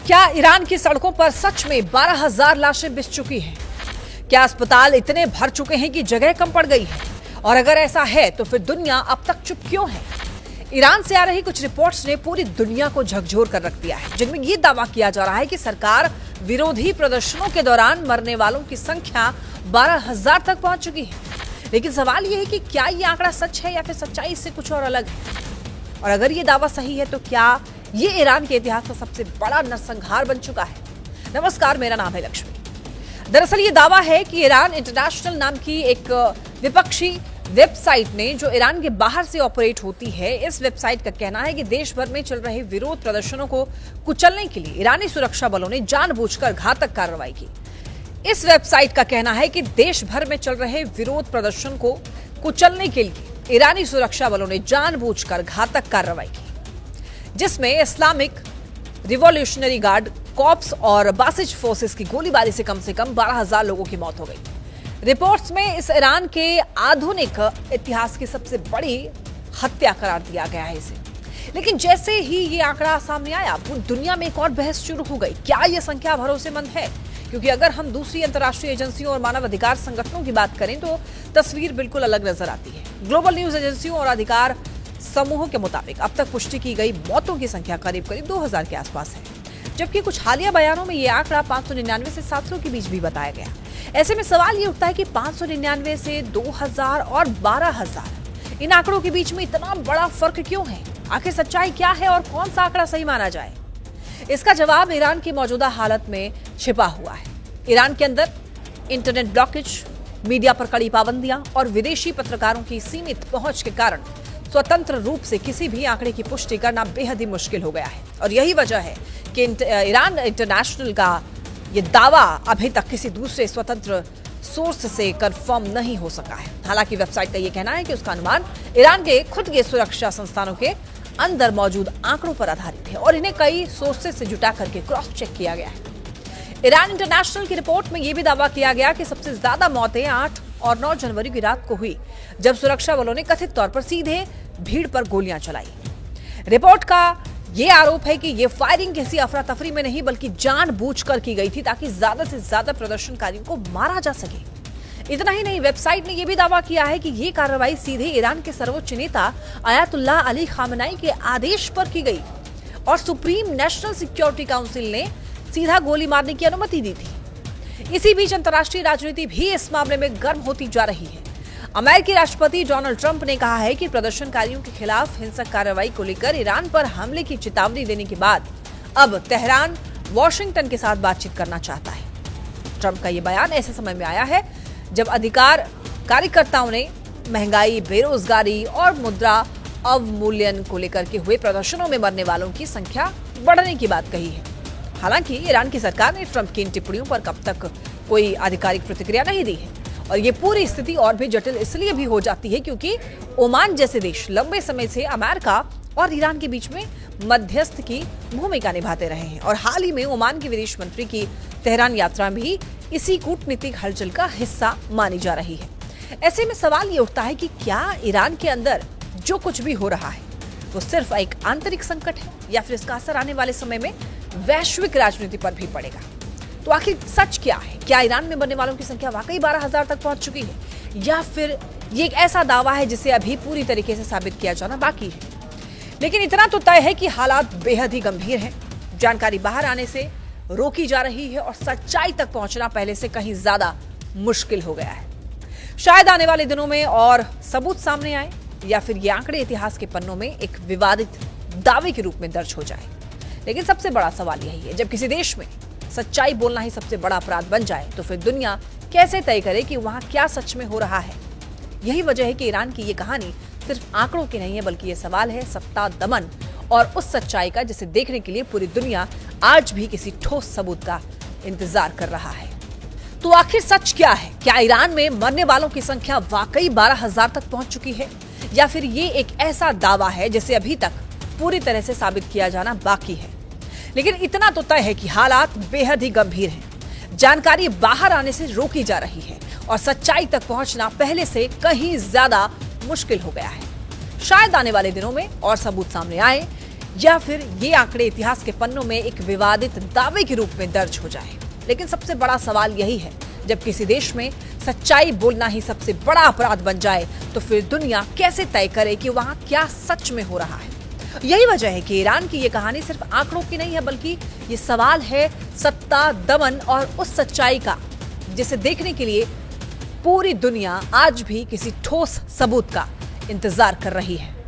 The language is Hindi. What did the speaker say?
क्या ईरान की सड़कों पर सच में 12,000 लाशें बिछ चुकी हैं? क्या अस्पताल इतने भर चुके हैं कि जगह कम पड़ गई है? और अगर ऐसा है तो फिर दुनिया अब तक चुप क्यों है? ईरान से आ रही कुछ रिपोर्ट्स ने पूरी दुनिया को झकझोर कर रख दिया है, जिनमें यह दावा किया जा रहा है कि सरकार विरोधी प्रदर्शनों के दौरान मरने वालों की संख्या 12,000 तक पहुंच चुकी है। लेकिन सवाल यह है कि क्या ये आंकड़ा सच है या फिर सच्चाई से कुछ और अलग है? और अगर ये दावा सही है तो क्या ये ईरान के इतिहास का सबसे बड़ा नरसंहार बन चुका है? नमस्कार, मेरा नाम है लक्ष्मी। दरअसल ये दावा है कि ईरान इंटरनेशनल नाम की एक विपक्षी वेबसाइट ने, जो ईरान के बाहर से ऑपरेट होती है, इस वेबसाइट का कहना है कि देश भर में चल रहे विरोध प्रदर्शनों को कुचलने के लिए ईरानी सुरक्षा बलों ने जानबूझकर घातक कार्रवाई की। इस वेबसाइट का कहना है कि देश भर में चल रहे विरोध प्रदर्शन को कुचलने के लिए ईरानी सुरक्षा बलों ने जानबूझकर घातक कार्रवाई की, जिसमें इस्लामिक रिवॉल्यूशनरी गार्ड कॉर्प्स और बासिज फोर्सेस की गोलीबारी से कम 12,000 लोगों की मौत हो गई। रिपोर्ट्स में इस ईरान के आधुनिक इतिहास की सबसे बड़ी हत्या करार दिया गया है इसे। लेकिन जैसे ही ये आंकड़ा सामने आया, पूरी दुनिया में एक और बहस शुरू हो गई। क्या यह संख्या भरोसेमंद है? क्योंकि अगर हम दूसरी अंतर्राष्ट्रीय एजेंसियों और मानव अधिकार संगठनों की बात करें तो तस्वीर बिल्कुल अलग नजर आती है। ग्लोबल न्यूज एजेंसियों और अधिकार समूहों के मुताबिक अब तक पुष्टि की गई मौतों की संख्या करीब 2000 के आसपास है, जबकि कुछ हालिया बयानों में यह आंकड़ा 599 से 700 के बीच भी बताया गया। ऐसे में सवाल ये उठता है कि 599 से 2000 और 12,000, इन आंकड़ों के बीच में इतना बड़ा फर्क क्यों है? आखिर सच्चाई क्या है और कौन सा आंकड़ा सही माना जाए? इसका जवाब ईरान की मौजूदा हालत में छिपा हुआ है। ईरान के अंदर इंटरनेट ब्लॉकेज, मीडिया पर कड़ी पाबंदियां और विदेशी पत्रकारों की सीमित पहुंच के कारण स्वतंत्र रूप से किसी भी आंकड़े की पुष्टि करना बेहद ही मुश्किल हो गया है। और यही वजह है कि ईरान इंटरनेशनल का ये दावा अभी तक किसी दूसरे स्वतंत्र सोर्स से कंफर्म नहीं हो सका है। हालांकि वेबसाइट का ये कहना है कि उसका अनुमान ईरान के खुद के सुरक्षा संस्थानों के अंदर मौजूद आंकड़ों पर आधारित है और इन्हें कई सोर्सेज से जुटा करके क्रॉस चेक किया गया है। ईरान इंटरनेशनल की रिपोर्ट में यह भी दावा किया गया कि सबसे ज्यादा मौतें 8 और 9 जनवरी की रात को हुई, जब सुरक्षा बलों ने कथित तौर पर सीधे भीड़ पर गोलियां चलाई। रिपोर्ट का यह आरोप है कि यह फायरिंग किसी अफरा तफरी में नहीं बल्कि जानबूझकर की गई थी, ताकि ज्यादा से ज्यादा प्रदर्शनकारियों को मारा जा सके। इतना ही नहीं, वेबसाइट ने यह भी दावा किया है कि यह कार्रवाई सीधे ईरान के सर्वोच्च नेता आयतुल्लाह अली खामेनी के आदेश पर की गई और सुप्रीम नेशनल सिक्योरिटी काउंसिल ने सीधा गोली मारने की अनुमति दी थी। इसी बीच अंतर्राष्ट्रीय राजनीति भी इस मामले में गर्म होती जा रही है। अमेरिकी राष्ट्रपति डोनाल्ड ट्रंप ने कहा है कि प्रदर्शनकारियों के खिलाफ हिंसक कार्रवाई को लेकर ईरान पर हमले की चेतावनी देने के बाद अब तेहरान वॉशिंगटन के साथ बातचीत करना चाहता है। ट्रंप का यह बयान ऐसे समय में आया है जब अधिकार कार्यकर्ताओं ने महंगाई, बेरोजगारी और मुद्रा अवमूल्यन को लेकर के हुए प्रदर्शनों में मरने वालों की संख्या बढ़ने की बात कही है। हालांकि ईरान की सरकार ने ट्रंप की इन टिप्पणियों पर कब तक कोई आधिकारिक प्रतिक्रिया नहीं दी है। और ये पूरी स्थिति और भी जटिल इसलिए भी हो जाती है क्योंकि ओमान जैसे देश लंबे समय से अमेरिका और ईरान के बीच में मध्यस्थ की भूमिका निभाते रहे हैं और हाल ही में ओमान के विदेश मंत्री की तेहरान यात्रा भी इसी कूटनीतिक हलचल का हिस्सा मानी जा रही है। ऐसे में सवाल ये उठता है कि क्या ईरान के अंदर जो कुछ भी हो रहा है वो सिर्फ एक आंतरिक संकट है या फिर इसका असर आने वाले समय में वैश्विक राजनीति पर भी पड़ेगा? तो आखिर सच क्या है? क्या ईरान में मरने वालों की संख्या वाकई 12,000 तक पहुंच चुकी है या फिर ये एक ऐसा दावा है जिसे अभी पूरी तरीके से साबित किया जाना बाकी है? लेकिन इतना तो तय है कि हालात बेहद ही गंभीर हैं। जानकारी बाहर आने से रोकी जा रही है और सच्चाई तक पहुंचना पहले से कहीं ज्यादा मुश्किल हो गया है। शायद आने वाले दिनों में और सबूत सामने आए या फिर ये आंकड़े इतिहास के पन्नों में एक विवादित दावे के रूप में दर्ज हो जाए। लेकिन सबसे बड़ा सवाल यही है, जब किसी देश में सच्चाई बोलना ही सबसे बड़ा अपराध बन जाए तो फिर दुनिया कैसे तय करे कि वहां क्या सच में हो रहा है? यही वजह है कि ईरान की ये कहानी सिर्फ आंकड़ों की नहीं है, बल्कि ये सवाल है सत्ता, दमन और उस सच्चाई का जिसे देखने के लिए पूरी दुनिया आज भी किसी ठोस सबूत का इंतजार कर रहा है। तो आखिर सच क्या है? क्या ईरान में मरने वालों की संख्या वाकई 12,000 तक पहुंच चुकी है या फिर ये एक ऐसा दावा है जिसे अभी तक पूरी तरह से साबित किया जाना बाकी है? लेकिन इतना तो तय है कि हालात बेहद ही गंभीर हैं। जानकारी बाहर आने से रोकी जा रही है और सच्चाई तक पहुंचना पहले से कहीं ज्यादा मुश्किल हो गया है। शायद आने वाले दिनों में और सबूत सामने आए या फिर ये आंकड़े इतिहास के पन्नों में एक विवादित दावे के रूप में दर्ज हो जाए। लेकिन सबसे बड़ा सवाल यही है, जब किसी देश में सच्चाई बोलना ही सबसे बड़ा अपराध बन जाए तो फिर दुनिया कैसे तय करे कि वहां क्या सच में हो रहा है। यही वजह है कि ईरान की ये कहानी सिर्फ आंकड़ों की नहीं है, बल्कि ये सवाल है सत्ता, दमन और उस सच्चाई का जिसे देखने के लिए पूरी दुनिया आज भी किसी ठोस सबूत का इंतजार कर रही है।